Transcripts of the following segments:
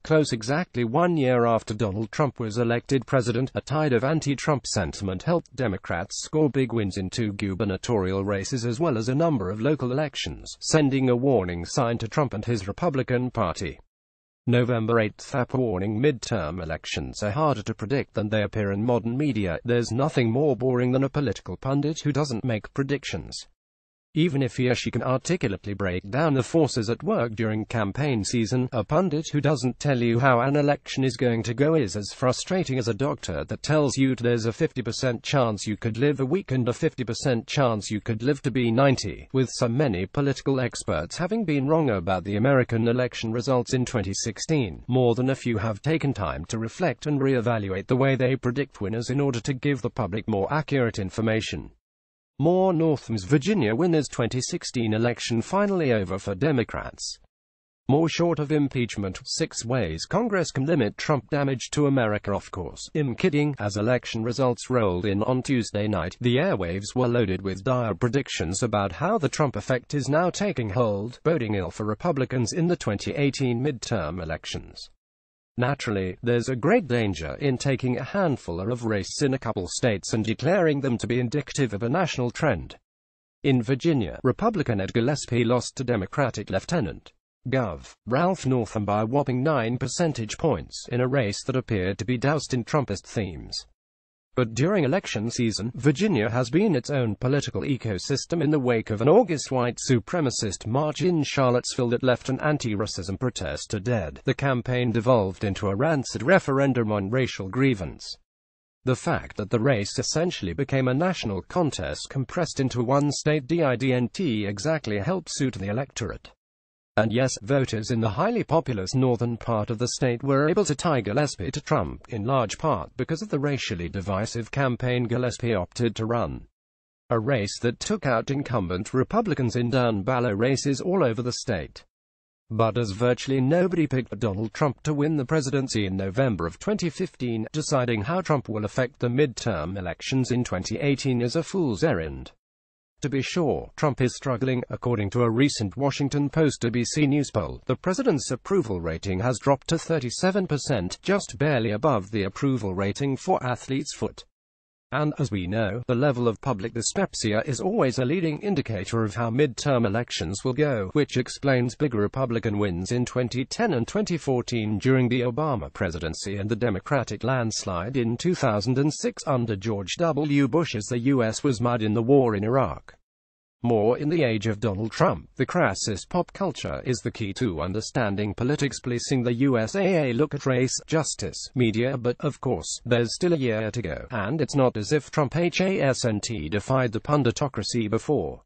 close exactly 1 year after Donald Trump was elected president. A tide of anti-Trump sentiment helped Democrats score big wins in 2 gubernatorial races as well as a number of local elections, sending a warning sign to Trump and his Republican Party. November 8th. Warning: midterm elections are harder to predict than they appear in modern media. There's nothing more boring than a political pundit who doesn't make predictions. Even if he or she can articulately break down the forces at work during campaign season, a pundit who doesn't tell you how an election is going to go is as frustrating as a doctor that tells you there's a 50% chance you could live a week and a 50% chance you could live to be 90, with so many political experts having been wrong about the American election results in 2016. More than a few have taken time to reflect and re-evaluate the way they predict winners in order to give the public more accurate information. More North's Virginia winners 2016 election finally over for Democrats. More short of impeachment. 6 ways Congress can limit Trump damage to America. Of course, I'm kidding. As election results rolled in on Tuesday night, the airwaves were loaded with dire predictions about how the Trump effect is now taking hold, boding ill for Republicans in the 2018 midterm elections. Naturally, there's a great danger in taking a handful of races in a couple states and declaring them to be indicative of a national trend. In Virginia, Republican Ed Gillespie lost to Democratic Lieutenant Gov. Ralph Northam by a whopping 9 percentage points, in a race that appeared to be doused in Trumpist themes. But during election season, Virginia has been its own political ecosystem in the wake of an August white supremacist march in Charlottesville that left an anti-racism protester dead. The campaign devolved into a rancid referendum on racial grievance. The fact that the race essentially became a national contest compressed into one state didn't exactly help suit the electorate. And yes, voters in the highly populous northern part of the state were able to tie Gillespie to Trump, in large part because of the racially divisive campaign Gillespie opted to run. A race that took out incumbent Republicans in down-ballot races all over the state. But as virtually nobody picked Donald Trump to win the presidency in November of 2015, deciding how Trump will affect the midterm elections in 2018 is a fool's errand. To be sure, Trump is struggling. According to a recent Washington Post ABC News poll, the president's approval rating has dropped to 37%, just barely above the approval rating for athlete's foot. And, as we know, the level of public dyspepsia is always a leading indicator of how midterm elections will go, which explains big Republican wins in 2010 and 2014 during the Obama presidency and the Democratic landslide in 2006 under George W. Bush as the U.S. was mired in the war in Iraq. More in the age of Donald Trump, the crassest pop culture is the key to understanding politics, policing the USAA. Look at race, justice, media, but, of course, there's still a year to go, and it's not as if Trump hasn't defied the punditocracy before.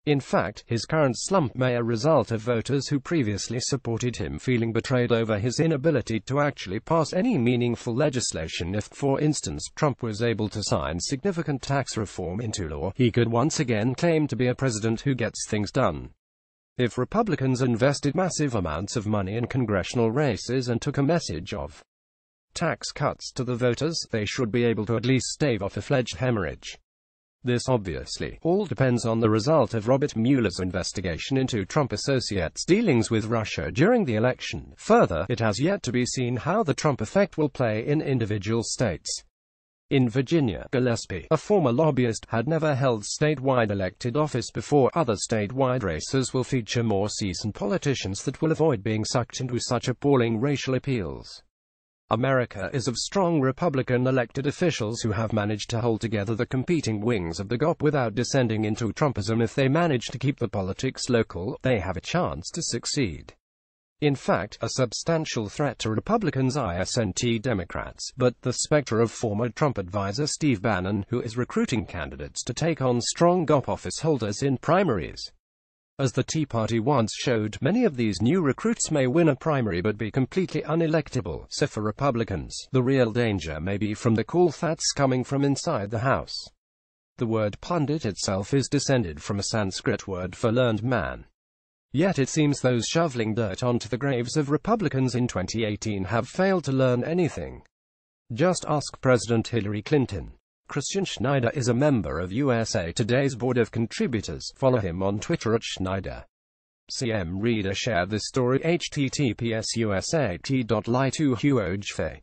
In fact, his current slump may be a result of voters who previously supported him feeling betrayed over his inability to actually pass any meaningful legislation. If, for instance, Trump was able to sign significant tax reform into law, he could once again claim to be a president who gets things done. If Republicans invested massive amounts of money in congressional races and took a message of tax cuts to the voters, they should be able to at least stave off a fledged hemorrhage. This obviously all depends on the result of Robert Mueller's investigation into Trump associates' dealings with Russia during the election. Further, it has yet to be seen how the Trump effect will play in individual states. In Virginia, Gillespie, a former lobbyist, had never held statewide elected office before. Other statewide races will feature more seasoned politicians that will avoid being sucked into such appalling racial appeals. America is of strong Republican elected officials who have managed to hold together the competing wings of the GOP without descending into Trumpism. If they manage to keep the politics local, they have a chance to succeed. In fact, a substantial threat to Republicans isn't Democrats, but the specter of former Trump advisor Steve Bannon, who is recruiting candidates to take on strong GOP office holders in primaries. As the Tea Party once showed, many of these new recruits may win a primary but be completely unelectable. So for Republicans, the real danger may be from the cool thoughts coming from inside the House. The word pundit itself is descended from a Sanskrit word for learned man. Yet it seems those shoveling dirt onto the graves of Republicans in 2018 have failed to learn anything. Just ask President Hillary Clinton. Christian Schneider is a member of USA Today's board of contributors. Follow him on Twitter at Schneider. CM reader share this story https usa.li2huojfe